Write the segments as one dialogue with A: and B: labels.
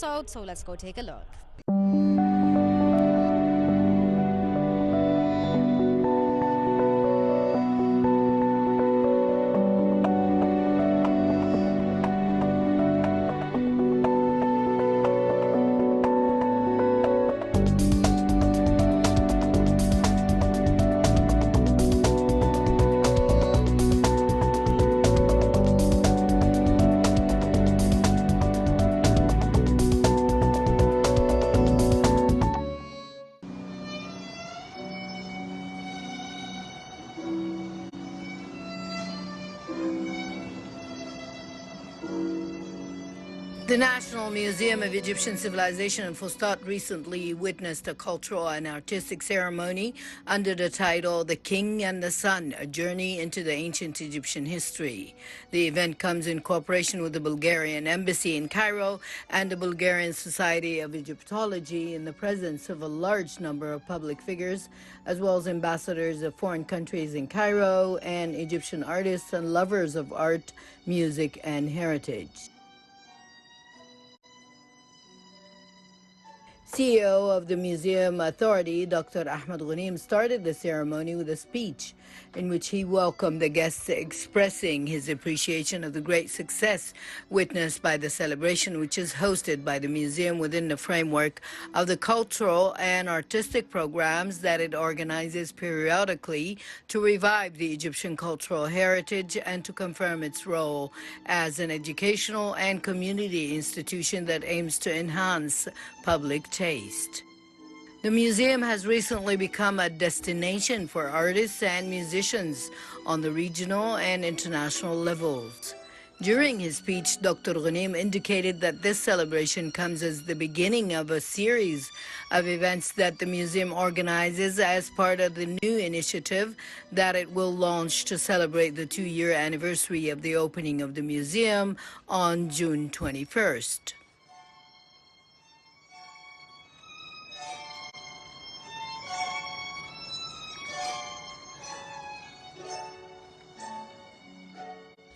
A: episode, so let's go take a look.
B: The National Museum of Egyptian Civilization in Fustat recently witnessed a cultural and artistic ceremony under the title The King and the Sun, A Journey into the Ancient Egyptian History. The event comes in cooperation with the Bulgarian Embassy in Cairo and the Bulgarian Society of Egyptology in the presence of a large number of public figures, as well as ambassadors of foreign countries in Cairo and Egyptian artists and lovers of art, music, and heritage. CEO of the Museum Authority, Dr. Ahmed Ghanim, started the ceremony with a speech in which he welcomed the guests, expressing his appreciation of the great success witnessed by the celebration, which is hosted by the museum within the framework of the cultural and artistic programs that it organizes periodically to revive the Egyptian cultural heritage and to confirm its role as an educational and community institution that aims to enhance public taste. The museum has recently become a destination for artists and musicians on the regional and international levels. During his speech, Dr. Ghanim indicated that this celebration comes as the beginning of a series of events that the museum organizes as part of the new initiative that it will launch to celebrate the 2-year anniversary of the opening of the museum on June 21st.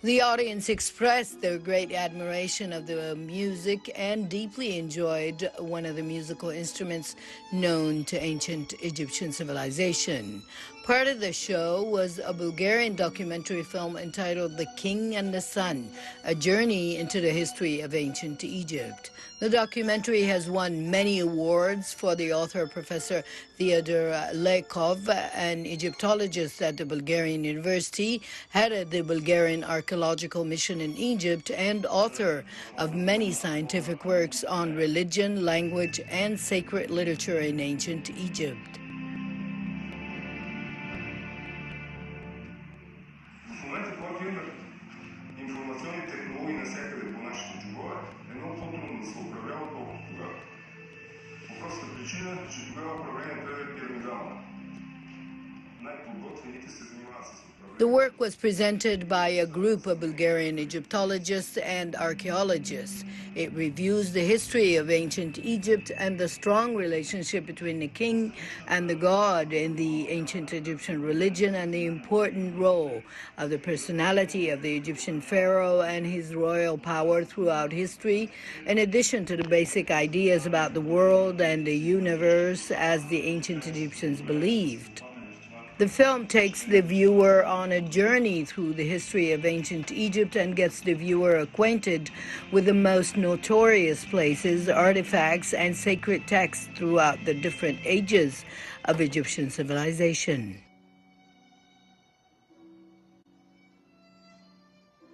B: The audience expressed their great admiration of the music and deeply enjoyed one of the musical instruments known to ancient Egyptian civilization. Part of the show was a Bulgarian documentary film entitled The King and the Sun, A Journey into the History of Ancient Egypt. The documentary has won many awards for the author, Professor Theodor Lekov, an Egyptologist at the Bulgarian University, headed the Bulgarian Archaeological Mission in Egypt, and author of many scientific works on religion, language, and sacred literature in ancient Egypt. The work was presented by a group of Bulgarian Egyptologists and archaeologists. It reviews the history of ancient Egypt and the strong relationship between the king and the god in the ancient Egyptian religion, and the important role of the personality of the Egyptian pharaoh and his royal power throughout history, in addition to the basic ideas about the world and the universe as the ancient Egyptians believed. The film takes the viewer on a journey through the history of ancient Egypt and gets the viewer acquainted with the most notorious places, artifacts, and sacred texts throughout the different ages of Egyptian civilization.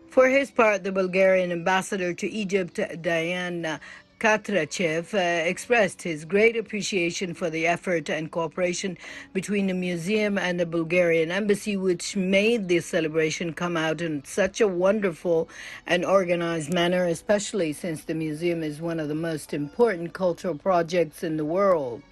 B: For his part, the Bulgarian ambassador to Egypt, Dayan Katrachev, expressed his great appreciation for the effort and cooperation between the museum and the Bulgarian embassy, which made this celebration come out in such a wonderful and organized manner, especially since the museum is one of the most important cultural projects in the world.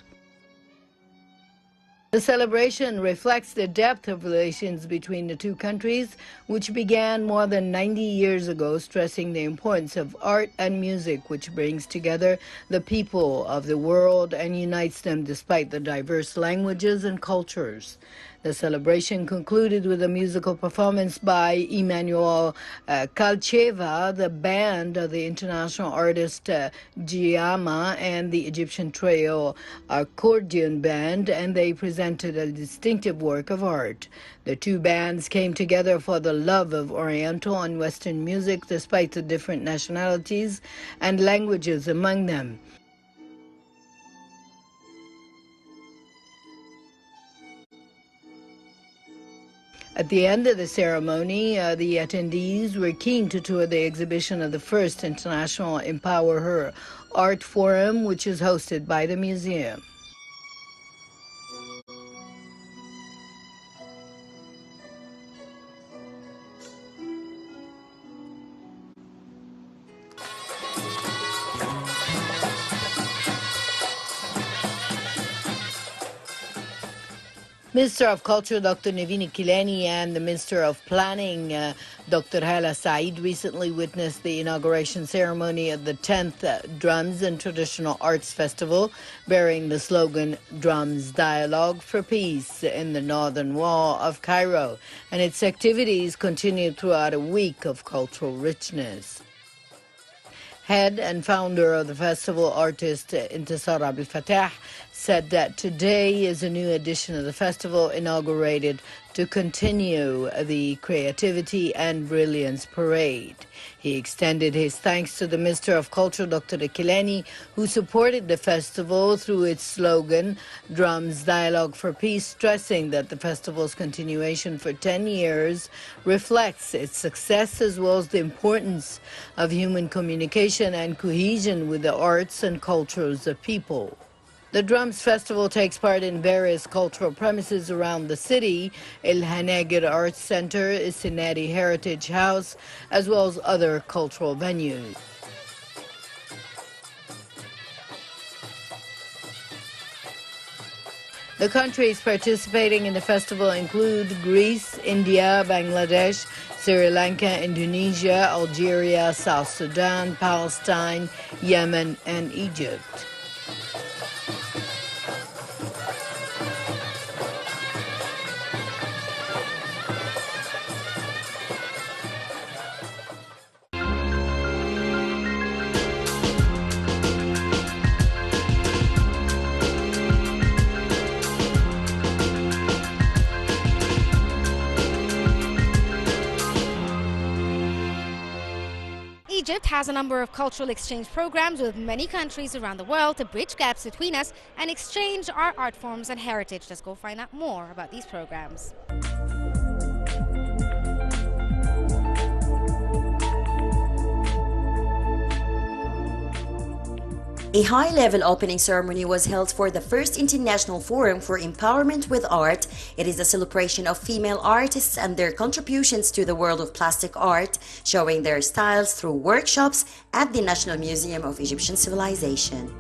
B: The celebration reflects the depth of relations between the two countries, which began more than 90 years ago, stressing the importance of art and music, which brings together the people of the world and unites them despite the diverse languages and cultures. The celebration concluded with a musical performance by Emmanuel Kalcheva, the band of the international artist Giama, and the Egyptian trio Accordion Band, and they presented a distinctive work of art. The two bands came together for the love of Oriental and Western music despite the different nationalities and languages among them. At the end of the ceremony, the attendees were keen to tour the exhibition of the first International Empower Her Art Forum, which is hosted by the museum. Minister of Culture Dr. Naveen Kileni and the Minister of Planning Dr. Hala Saeed recently witnessed the inauguration ceremony of the 10th Drums and Traditional Arts Festival, bearing the slogan Drums Dialogue for Peace in the Northern Wall of Cairo, and its activities continued throughout a week of cultural richness. Head and founder of the festival, artist Intisar Abdel Fattah, said that today is a new edition of the festival inaugurated to continue the Creativity and Brilliance Parade. He extended his thanks to the Minister of Culture, Dr. Kileni, who supported the festival through its slogan, Drums Dialogue for Peace, stressing that the festival's continuation for 10 years reflects its success as well as the importance of human communication and cohesion with the arts and cultures of people. The Drums Festival takes part in various cultural premises around the city, El Hanagir Arts Center, Cincinnati Heritage House, as well as other cultural venues. The countries participating in the festival include Greece, India, Bangladesh, Sri Lanka, Indonesia, Algeria, South Sudan, Palestine, Yemen, and Egypt.
A: Egypt has a number of cultural exchange programs with many countries around the world to bridge gaps between us and exchange our art forms and heritage. Let's go find out more about these programs.
C: A high-level opening ceremony was held for the first International Forum for Empowerment with Art. It is a celebration of female artists and their contributions to the world of plastic art, showing their styles through workshops at the National Museum of Egyptian Civilization.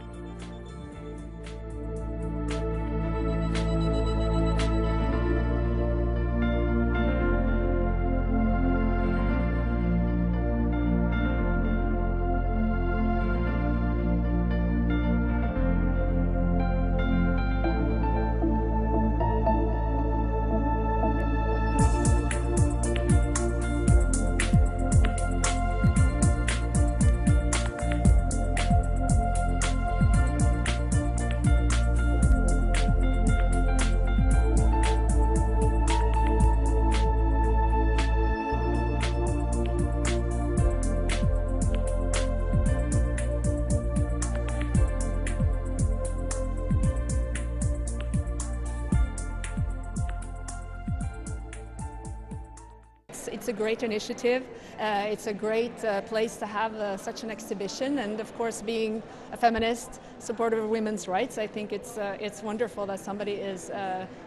D: It's a great initiative. It's a great place to have such an exhibition, and of course, being a feminist, supporter of women's rights, I think it's wonderful that somebody is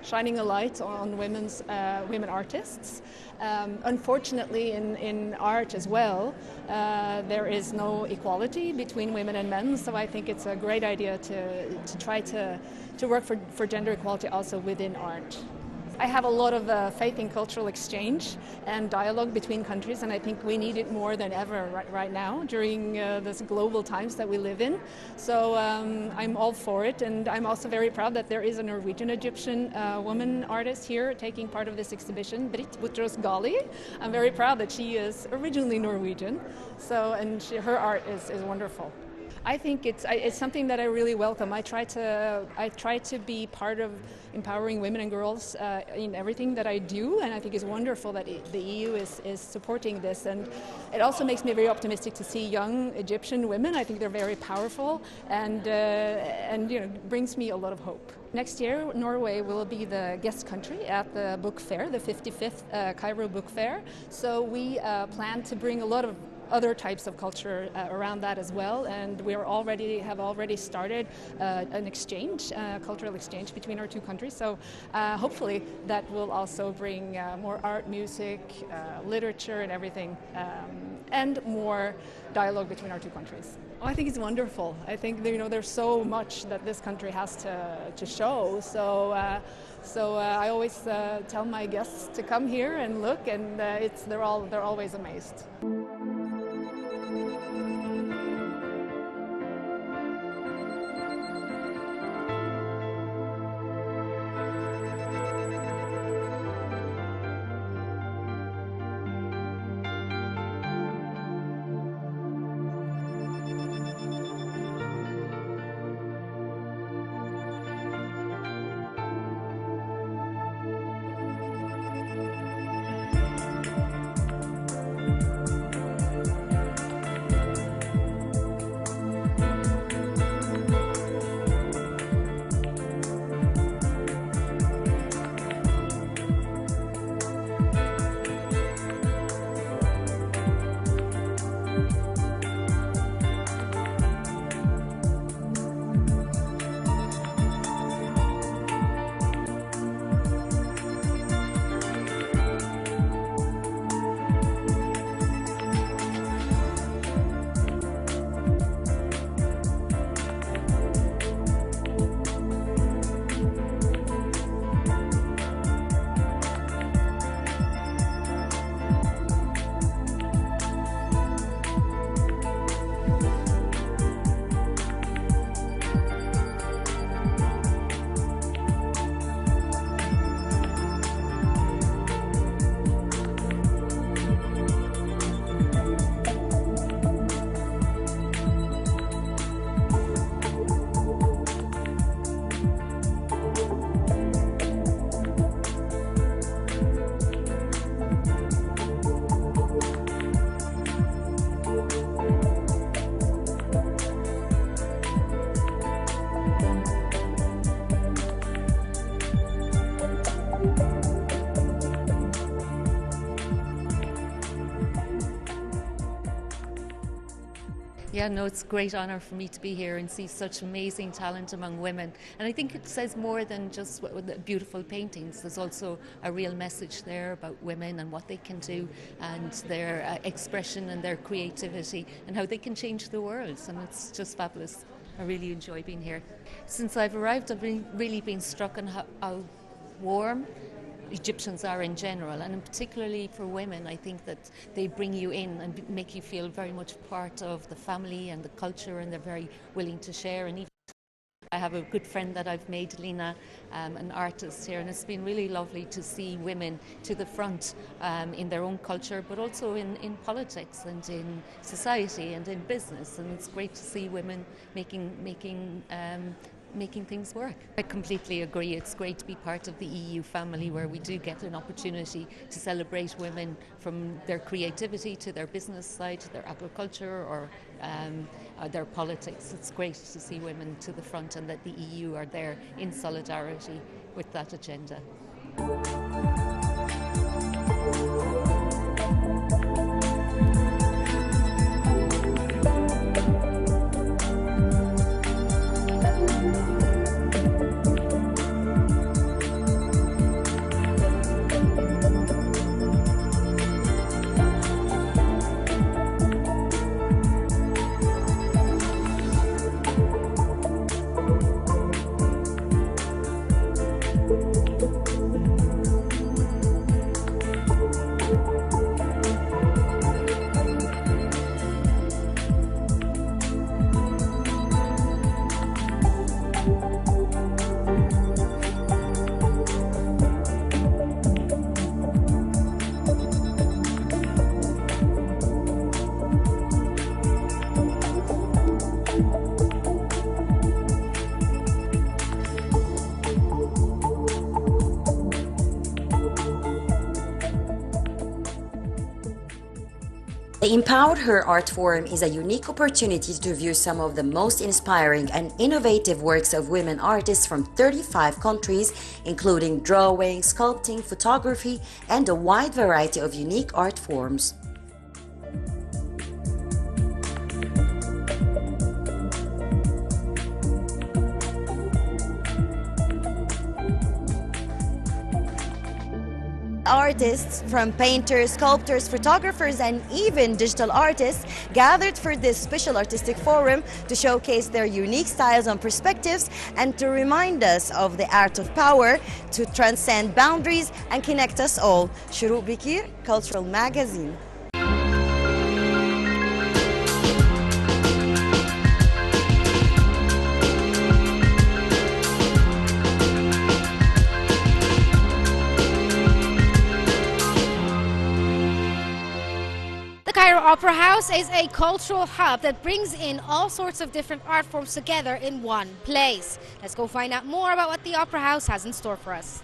D: shining a light on women artists. Unfortunately, in art as well, there is no equality between women and men. So I think it's a great idea to try to work for gender equality also within art. I have a lot of faith in cultural exchange and dialogue between countries, and I think we need it more than ever right now during this global times that we live in. So I'm all for it, and I'm also very proud that there is a Norwegian-Egyptian woman artist here taking part of this exhibition, Britt Butros Ghali. I'm very proud that she is originally Norwegian, and her art is wonderful. I think it's something that I really welcome. I try to be part of empowering women and girls in everything that I do, and I think it's wonderful that the EU is supporting this. And it also makes me very optimistic to see young Egyptian women. I think they're very powerful, and brings me a lot of hope. Next year, Norway will be the guest country at the book fair, the 55th Cairo Book Fair. So we plan to bring a lot of other types of culture around that as well, and we have already started an exchange, cultural exchange between our two countries. So hopefully that will also bring more art, music, literature, and everything, and more dialogue between our two countries. I think it's wonderful. I think there's so much that this country has to show. So I always tell my guests to come here and look, and they're always amazed.
E: Yeah, no, it's a great honour for me to be here and see such amazing talent among women. And I think it says more than just the beautiful paintings. There's also a real message there about women and what they can do and their expression and their creativity and how they can change the world. And it's just fabulous. I really enjoy being here. Since I've arrived, I've really been struck on how warm Egyptians are in general, and particularly for women. I think that they bring you in and make you feel very much part of the family and the culture, and they're very willing to share. And even I have a good friend that I've made, Lena, an artist here, and it's been really lovely to see women to the front in their own culture, but also in politics and in society and in business. And it's great to see women making things work. I completely agree. It's great to be part of the EU family, where we do get an opportunity to celebrate women from their creativity to their business side, to their agriculture or their politics. It's great to see women to the front and that the EU are there in solidarity with that agenda.
C: The Empowered Her Art Forum is a unique opportunity to view some of the most inspiring and innovative works of women artists from 35 countries, including drawing, sculpting, photography, and a wide variety of unique art forms. Artists from painters, sculptors, photographers, and even digital artists gathered for this special artistic forum to showcase their unique styles and perspectives and to remind us of the art of power to transcend boundaries and connect us all. Shuruq Bikir, Cultural Magazine.
A: The Cairo Opera House is a cultural hub that brings in all sorts of different art forms together in one place. Let's go find out more about what the Opera House has in store for us.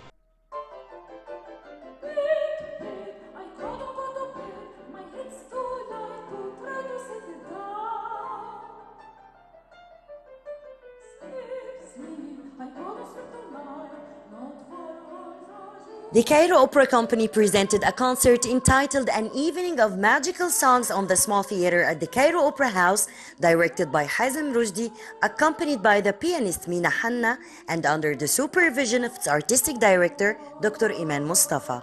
C: The Cairo Opera Company presented a concert entitled An Evening of Magical Songs on the Small Theater at the Cairo Opera House, directed by Hazem Rushdie, accompanied by the pianist Mina Hanna, and under the supervision of its artistic director, Dr. Iman Mustafa.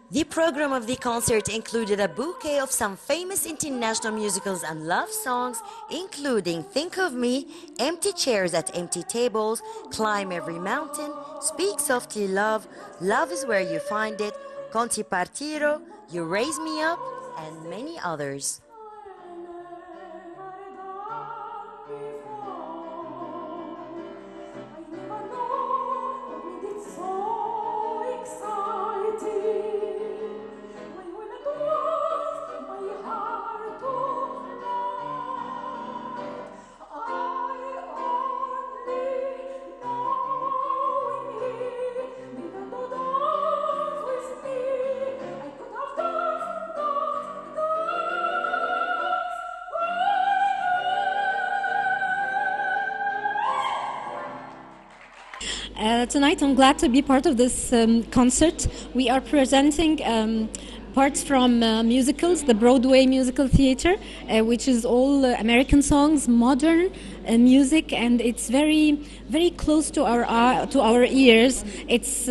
C: The program of the concert included a bouquet of some famous international musicals and love songs, including Think of Me, Empty Chairs at Empty Tables, Climb Every Mountain, Speak Softly Love, Love is Where You Find It, Conti Partiro, You Raise Me Up, and many others.
F: Tonight I'm glad to be part of this concert. We are presenting parts from musicals, the Broadway musical theater, which is all American songs, modern music, and it's very, very close to our ears. It's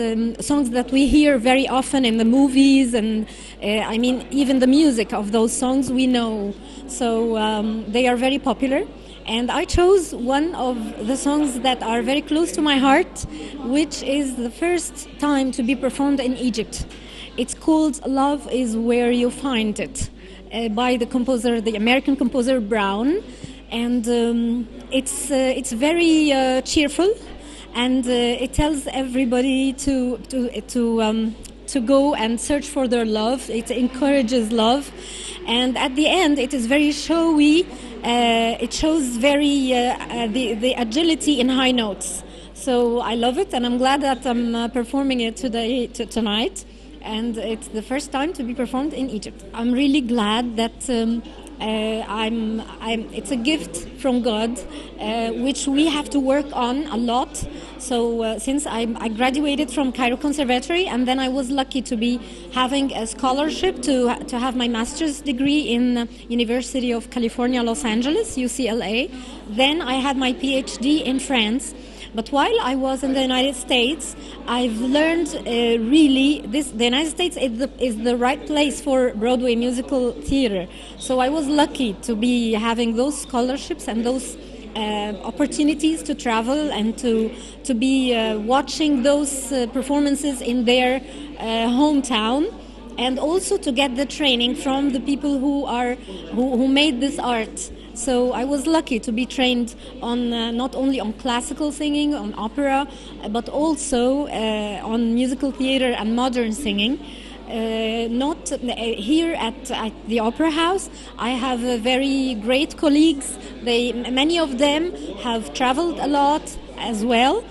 F: songs that we hear very often in the movies, and I mean even the music of those songs we know. So they are very popular. And I chose one of the songs that are very close to my heart, which is the first time to be performed in Egypt. It's called Love is Where You Find It, by the composer, the American composer Brown. And it's very cheerful, and it tells everybody to go and search for their love. It encourages love. And at the end, it is very showy. It shows very the agility in high notes. So I love it, and I'm glad that I'm performing it tonight. And it's the first time to be performed in Egypt. I'm really glad that it's a gift from God, which we have to work on a lot. So since I graduated from Cairo Conservatory, and then I was lucky to be having a scholarship to have my master's degree in University of California, Los Angeles, UCLA. Then I had my PhD in France. But while I was in the United States, I've learned really the United States is the right place for Broadway musical theater. So I was lucky to be having those scholarships and those opportunities to travel and to be watching those performances in their hometown, and also to get the training from the people who made this art. So I was lucky to be trained on not only on classical singing, on opera, but also on musical theater and modern singing. Not here at the Opera House. I have very great colleagues. Many of them have traveled a lot as well,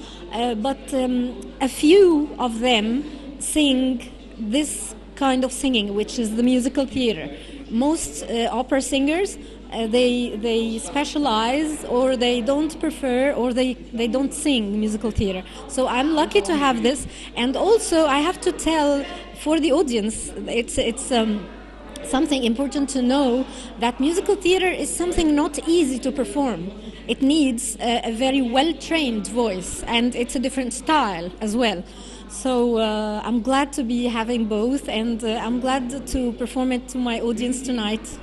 F: but a few of them sing this kind of singing, which is the musical theater. Most opera singers, they specialize, or they don't prefer, or they don't sing musical theater. So I'm lucky to have this. And also I have to tell for the audience, it's something important to know, that musical theater is something not easy to perform. It needs a very well-trained voice, and it's a different style as well. So I'm glad to be having both, and I'm glad to perform it to my audience tonight.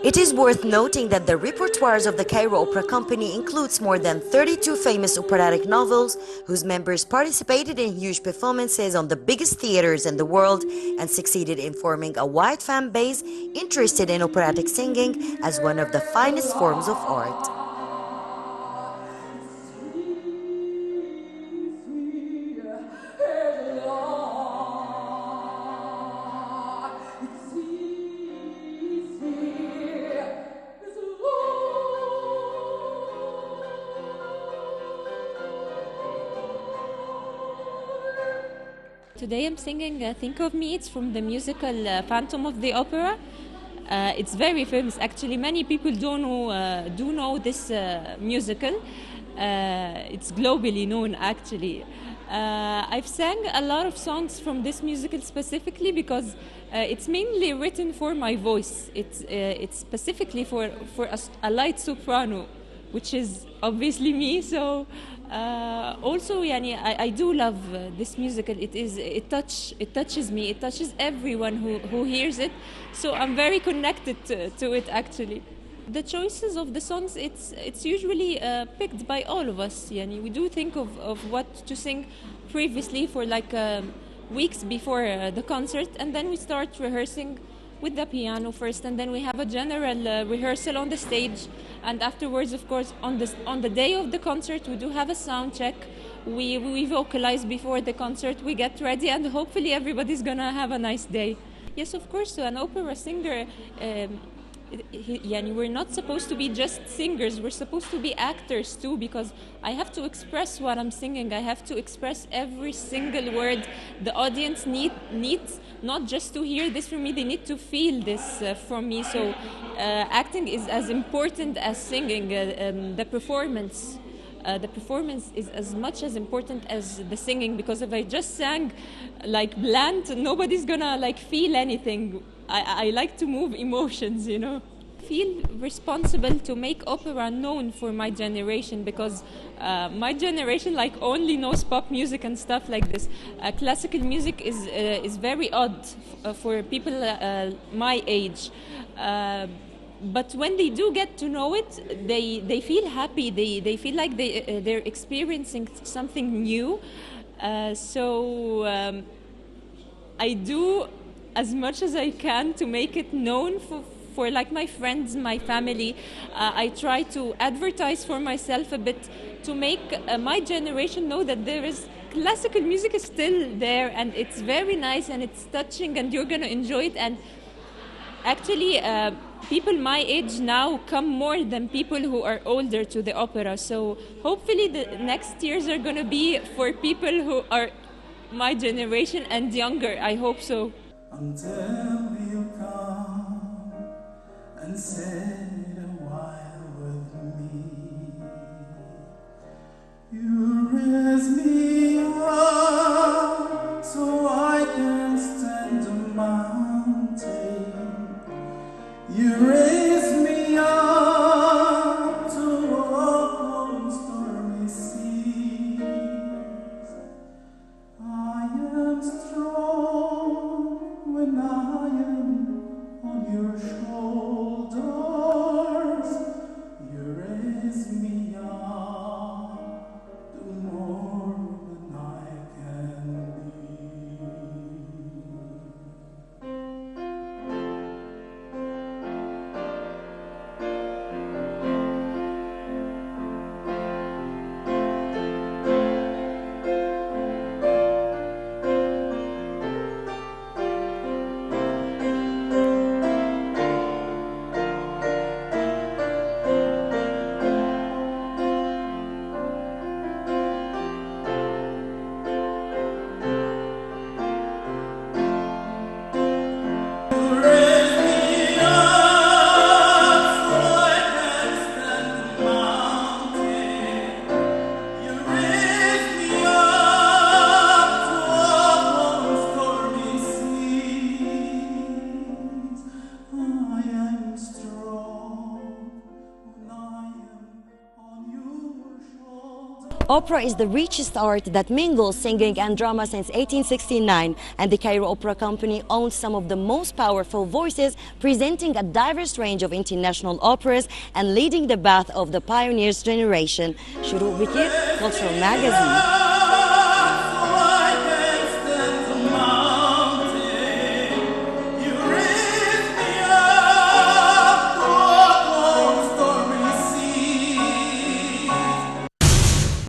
C: It is worth noting that the repertoires of the Cairo Opera Company includes more than 32 famous operatic novels, whose members participated in huge performances on the biggest theaters in the world and succeeded in forming a wide fan base interested in operatic singing as one of the finest forms of art.
G: Today I'm singing Think of Me. It's from the musical Phantom of the Opera. It's very famous actually. Many people do know this musical. It's globally known actually. I've sang a lot of songs from this musical specifically because it's mainly written for my voice. It's specifically for a light soprano, which is obviously me. So also I do love this musical. It touches me. It touches everyone who hears it. So I'm very connected to it actually. The choices of the songs, it's usually picked by all of us. We do think of what to sing previously for like weeks before the concert, and then we start rehearsing with the piano first, and then we have a general rehearsal on the stage, and afterwards, of course, on the day of the concert, we do have a sound check. We vocalize before the concert, we get ready, and hopefully everybody's gonna have a nice day. Yes, of course, so an opera singer, we're not supposed to be just singers, we're supposed to be actors too, because I have to express what I'm singing. I have to express every single word. The audience needs not just to hear this from me, they need to feel this from me. So acting is as important as singing. The performance is as much as important as the singing, because if I just sang like bland, nobody's gonna like feel anything. I like to move emotions, Feel responsible to make opera known for my generation, because my generation like only knows pop music and stuff like this. Classical music is very odd for people my age. But when they do get to know it, they feel happy. They feel like they're experiencing something new. So I do as much as I can to make it known for like my friends, my family. I try to advertise for myself a bit to make my generation know that there is classical music is still there, and it's very nice and it's touching and you're going to enjoy it. And actually, people my age now come more than people who are older to the opera. So hopefully the next years are going to be for people who are my generation and younger. I hope so.
H: Until you come and sit a while with me, you raise me up so I can stand a mountain. You raise me up to walk on stormy seas. I am strong when I am on your shoulders. You raise me up to more than I can
C: Opera is the richest art that mingles singing and drama since 1869, and the Cairo Opera Company owns some of the most powerful voices, presenting a diverse range of international operas and leading the path of the pioneers generation. Shuruk Bikir, Cultural Magazine.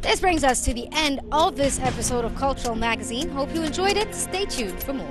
A: This brings us to the end of this episode of Cultural Magazine. Hope you enjoyed it. Stay tuned for more.